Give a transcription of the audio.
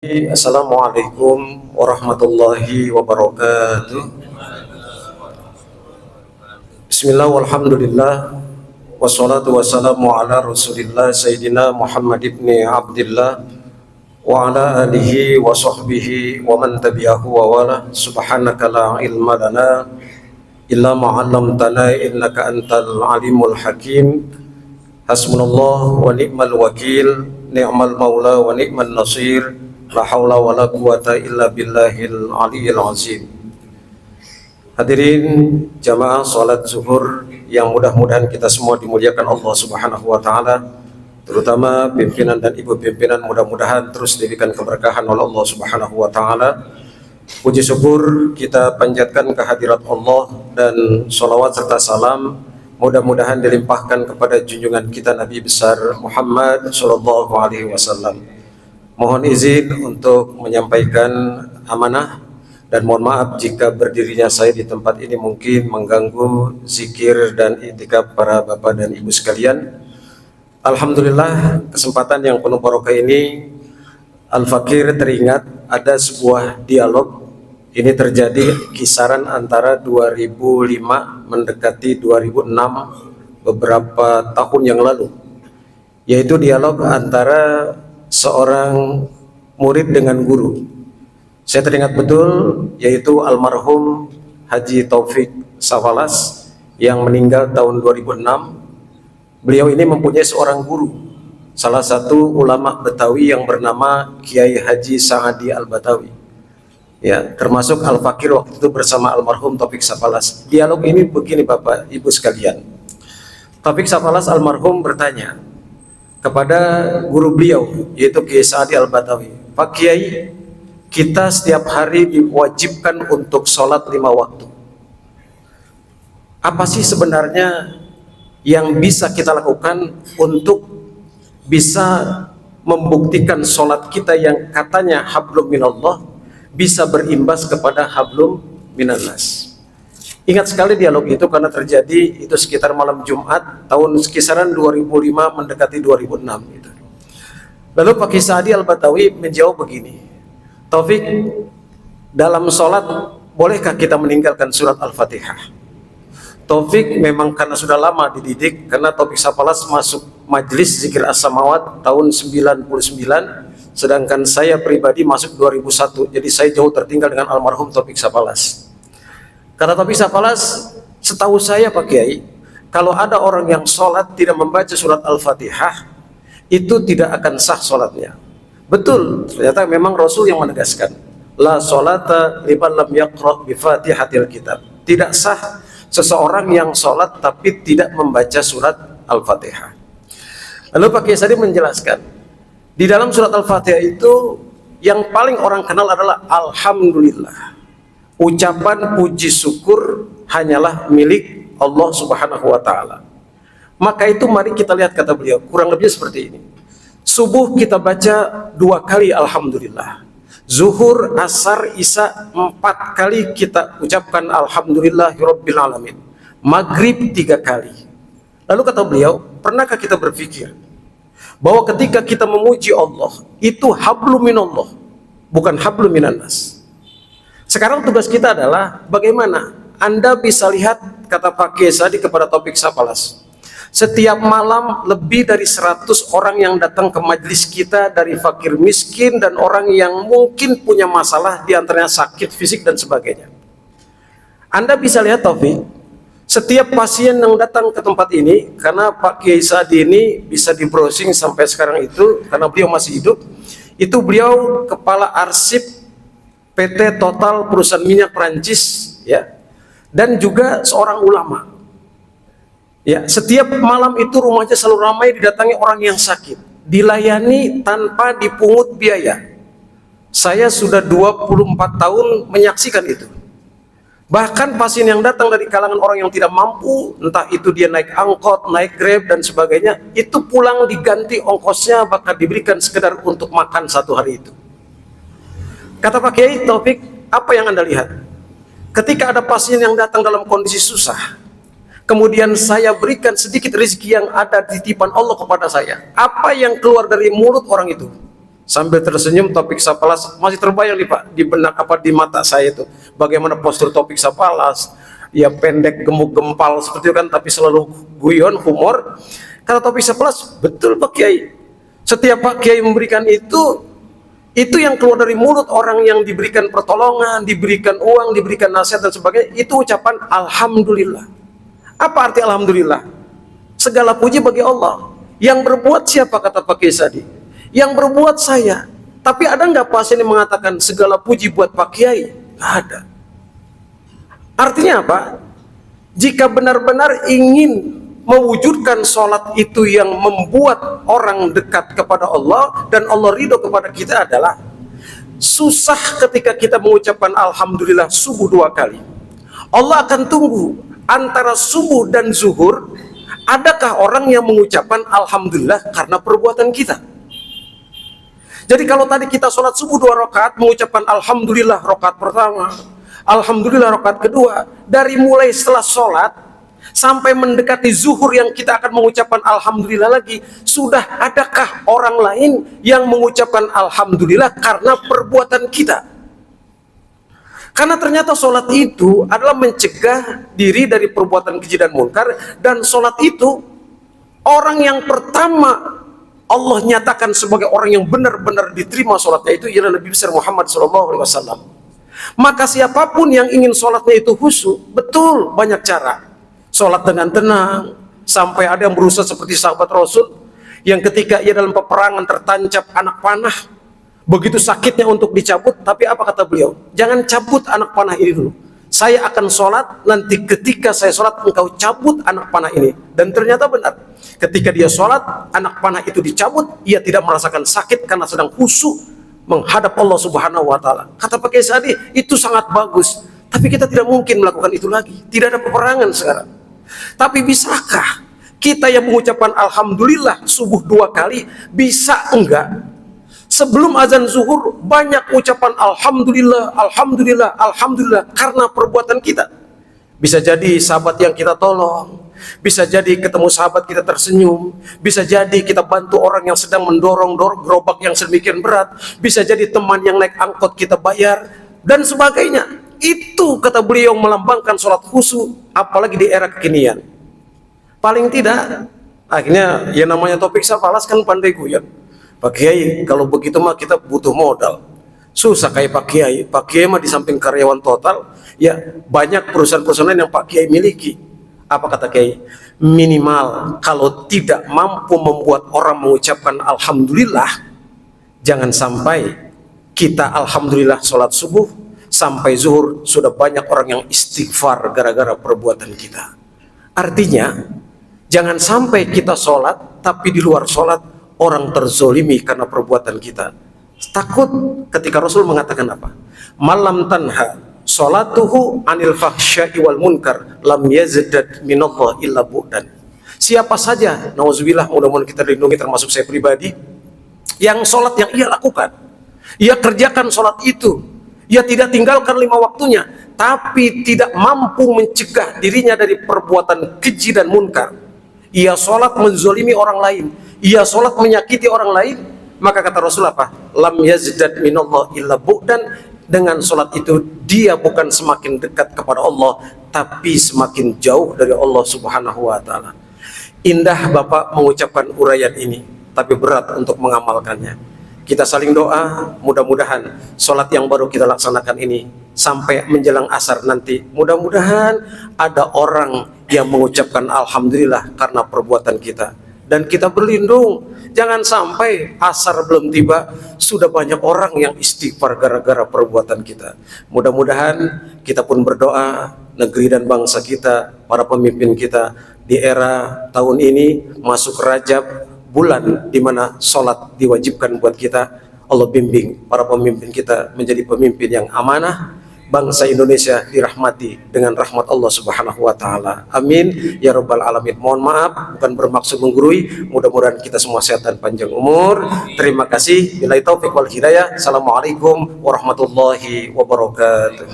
Assalamualaikum warahmatullahi wabarakatuh. Bismillah walhamdulillah wassalatu wassalamu ala rasulillah Sayyidina Muhammad ibn Abdillah wa ala alihi wa sahbihi wa man tabi'ahu wa wala. Subhanaka la ilma lana illa ma 'allamtana innaka antal alimul hakim. Hasbunallah wa ni'mal wakil, ni'mal maula wa ni'man nasir. La haula wa la quwata illa billahil aliyyil azim. Hadirin jamaah salat zuhur yang mudah-mudahan kita semua dimuliakan Allah Subhanahu wa taala, terutama pimpinan dan ibu pimpinan mudah-mudahan terus diberikan keberkahan oleh Allah Subhanahu wa taala. Puji syukur kita panjatkan kehadirat Allah dan sholawat serta salam mudah-mudahan dilimpahkan kepada junjungan kita Nabi besar Muhammad sallallahu alaihi wasallam. Mohon izin untuk menyampaikan amanah dan mohon maaf jika berdirinya saya di tempat ini mungkin mengganggu zikir dan i'tikaf para bapak dan ibu sekalian. Alhamdulillah, kesempatan yang penuh barokah ini Al-Fakir teringat ada sebuah dialog. Ini terjadi kisaran antara 2005 mendekati 2006, beberapa tahun yang lalu, yaitu dialog antara seorang murid dengan guru. Saya teringat betul, yaitu almarhum Haji Taufik Safalas yang meninggal tahun 2006. Beliau ini mempunyai seorang guru, salah satu ulama Betawi yang bernama Kiai Haji Sa'adi Al-Batawi. Ya, termasuk Al-Fakir waktu itu bersama almarhum Taufik Safalas. Dialog ini begini Bapak Ibu sekalian. Taufik Safalas almarhum bertanya kepada guru beliau, yaitu Kiai Sa'adi Al-Batawi, Pak Kiai, kita setiap hari diwajibkan untuk sholat 5 waktu. Apa sih sebenarnya yang bisa kita lakukan untuk bisa membuktikan sholat kita yang katanya hablum minallah bisa berimbas kepada hablum minannas? Ingat sekali dialog itu karena terjadi itu sekitar malam Jumat tahun kisaran 2005 mendekati 2006 gitu. Lalu Pak Kiai Sa'adi Al-Batawi menjawab begini, Taufik, dalam sholat bolehkah kita meninggalkan surat Al-Fatihah? Taufik memang karena sudah lama dididik, karena Taufik Safalas masuk Majelis Zikir As-Samawat tahun 99, sedangkan saya pribadi masuk 2001, jadi saya jauh tertinggal dengan almarhum Taufik Safalas. Kata Taufik Safalas, setahu saya Pak Kiai, kalau ada orang yang sholat tidak membaca surat Al-Fatihah, itu tidak akan sah sholatnya. Betul, ternyata memang Rasul yang menegaskan, la sholata liman lam yaqra bi fatihatil kitab. Tidak sah seseorang yang sholat tapi tidak membaca surat Al-Fatihah. Lalu Pak Kiai Sa'di menjelaskan, di dalam surat Al-Fatihah itu yang paling orang kenal adalah Alhamdulillah. Ucapan puji syukur hanyalah milik Allah Subhanahu wa ta'ala. Maka itu mari kita lihat, kata beliau, kurang lebih seperti ini. Subuh kita baca 2 kali Alhamdulillah. Zuhur, asar, isya 4 kali kita ucapkan Alhamdulillahirabbil alamin. Maghrib 3 kali. Lalu kata beliau, pernahkah kita berpikir bahwa ketika kita memuji Allah itu hablum minallah, bukan hablum minannas? Sekarang tugas kita adalah bagaimana Anda bisa lihat, kata Pak Kiai Sa'di kepada Taufik Safalas, setiap malam lebih dari 100 orang yang datang ke majelis kita, dari fakir miskin dan orang yang mungkin punya masalah, diantaranya sakit fisik dan sebagainya. Anda bisa lihat Taufik, setiap pasien yang datang ke tempat ini, karena Pak Kiai Sa'di ini bisa di browsing sampai sekarang itu, karena beliau masih hidup, itu beliau kepala arsip PT Total perusahaan minyak Prancis, ya, dan juga seorang ulama. Ya, setiap malam itu rumahnya selalu ramai didatangi orang yang sakit, dilayani tanpa dipungut biaya. Saya sudah 24 tahun menyaksikan itu. Bahkan pasien yang datang dari kalangan orang yang tidak mampu, entah itu dia naik angkot, naik Grab dan sebagainya, itu pulang diganti ongkosnya, bahkan diberikan sekedar untuk makan 1 hari itu. Kata Pak Kiai Taufik, apa yang Anda lihat? Ketika ada pasien yang datang dalam kondisi susah, kemudian saya berikan sedikit rezeki yang ada titipan Allah kepada saya, apa yang keluar dari mulut orang itu? Sambil tersenyum, Taufik Sapalas masih terbayang nih Pak di benak di mata saya itu bagaimana postur Taufik Sapalas, ya pendek gemuk gempal seperti itu kan, tapi selalu guyon humor. Kata Taufik Sapalas, betul Pak Kiai, setiap Pak Kiai memberikan itu yang keluar dari mulut orang yang diberikan pertolongan, diberikan uang, diberikan nasihat dan sebagainya, itu ucapan alhamdulillah. Apa arti alhamdulillah? Segala puji bagi Allah. Yang berbuat siapa, kata Pak Kiai Sadi? Yang berbuat saya. Tapi ada nggak pasien yang mengatakan segala puji buat Pak Kiai? Nggak ada. Artinya apa? Jika benar-benar ingin mewujudkan sholat itu yang membuat orang dekat kepada Allah dan Allah ridho kepada kita adalah susah ketika kita mengucapkan alhamdulillah subuh 2 kali. Allah akan tunggu antara subuh dan zuhur, adakah orang yang mengucapkan alhamdulillah karena perbuatan kita. Jadi kalau tadi kita sholat subuh 2 rakaat mengucapkan alhamdulillah rakaat pertama, alhamdulillah rakaat kedua, dari mulai setelah sholat sampai mendekati zuhur yang kita akan mengucapkan alhamdulillah lagi, sudah adakah orang lain yang mengucapkan alhamdulillah karena perbuatan kita? Karena ternyata sholat itu adalah mencegah diri dari perbuatan keji dan munkar, dan sholat itu orang yang pertama Allah nyatakan sebagai orang yang benar-benar diterima sholatnya itu ialah Nabi besar Muhammad SAW. Maka siapapun yang ingin sholatnya itu khusyuk, betul banyak cara. Sholat dengan tenang, sampai ada yang berusaha seperti sahabat Rasul yang ketika ia dalam peperangan tertancap anak panah, begitu sakitnya untuk dicabut, tapi apa kata beliau? Jangan cabut anak panah ini dulu, saya akan sholat, nanti ketika saya sholat engkau cabut anak panah ini. Dan ternyata benar, ketika dia sholat anak panah itu dicabut, ia tidak merasakan sakit karena sedang khusyuk menghadap Allah Subhanahu wa Ta'ala. Kata Pak Kiai Sadi, itu sangat bagus, tapi kita tidak mungkin melakukan itu lagi, tidak ada peperangan sekarang. Tapi bisakah kita yang mengucapkan alhamdulillah subuh 2 kali, bisa enggak sebelum azan zuhur banyak ucapan alhamdulillah, alhamdulillah, alhamdulillah karena perbuatan kita? Bisa jadi sahabat yang kita tolong, bisa jadi ketemu sahabat kita tersenyum, bisa jadi kita bantu orang yang sedang mendorong gerobak yang sedemikian berat, bisa jadi teman yang naik angkot kita bayar, dan sebagainya. Itu kata beliau melambangkan sholat khusyuk, apalagi di era kekinian. Paling tidak, akhirnya ya namanya Taufik Sapalas kan pandai guyon. Pak Kiai, kalau begitu mah kita butuh modal. Susah kayak Pak Kiai. Pak Kiai mah di samping karyawan total, ya banyak perusahaan-perusahaan lain yang Pak Kiai miliki. Apa kata Kiai? Minimal kalau tidak mampu membuat orang mengucapkan alhamdulillah, jangan sampai kita alhamdulillah sholat subuh sampai zuhur sudah banyak orang yang istighfar gara-gara perbuatan kita. Artinya jangan sampai kita sholat tapi di luar sholat orang terzolimi karena perbuatan kita. Takut ketika Rasul mengatakan apa? Malam tanha sholatuhu anil fahsya'i wal munkar lam yazdad minallah illa bu'dan. Siapa saja, nauzubillah, mudah-mudahan kita dilindungi termasuk saya pribadi, yang sholat yang ia lakukan, ia kerjakan sholat itu, ia tidak tinggalkan 5 waktunya, tapi tidak mampu mencegah dirinya dari perbuatan keji dan munkar. Ia sholat menzolimi orang lain, ia sholat menyakiti orang lain, maka kata Rasul apa? Lam yazdad minallah illa bu'dan. Dengan sholat itu dia bukan semakin dekat kepada Allah, tapi semakin jauh dari Allah Subhanahu wa Ta'ala. Indah Bapak mengucapkan uraian ini, tapi berat untuk mengamalkannya. Kita saling doa, mudah-mudahan sholat yang baru kita laksanakan ini sampai menjelang asar nanti, mudah-mudahan ada orang yang mengucapkan alhamdulillah karena perbuatan kita, dan kita berlindung. Jangan sampai asar belum tiba sudah banyak orang yang istighfar gara-gara perbuatan kita. Mudah-mudahan kita pun berdoa, negeri dan bangsa kita, para pemimpin kita di era tahun ini masuk Rajab, bulan di mana sholat diwajibkan buat kita. Allah bimbing para pemimpin kita menjadi pemimpin yang amanah, bangsa Indonesia dirahmati dengan rahmat Allah Subhanahu wa Ta'ala. Amin ya rabbal alamin. Mohon maaf, bukan bermaksud menggurui. Mudah-mudahan kita semua sehat dan panjang umur. Terima kasih. Billahi taufiq wal hidayah. Assalamualaikum warahmatullahi wabarakatuh.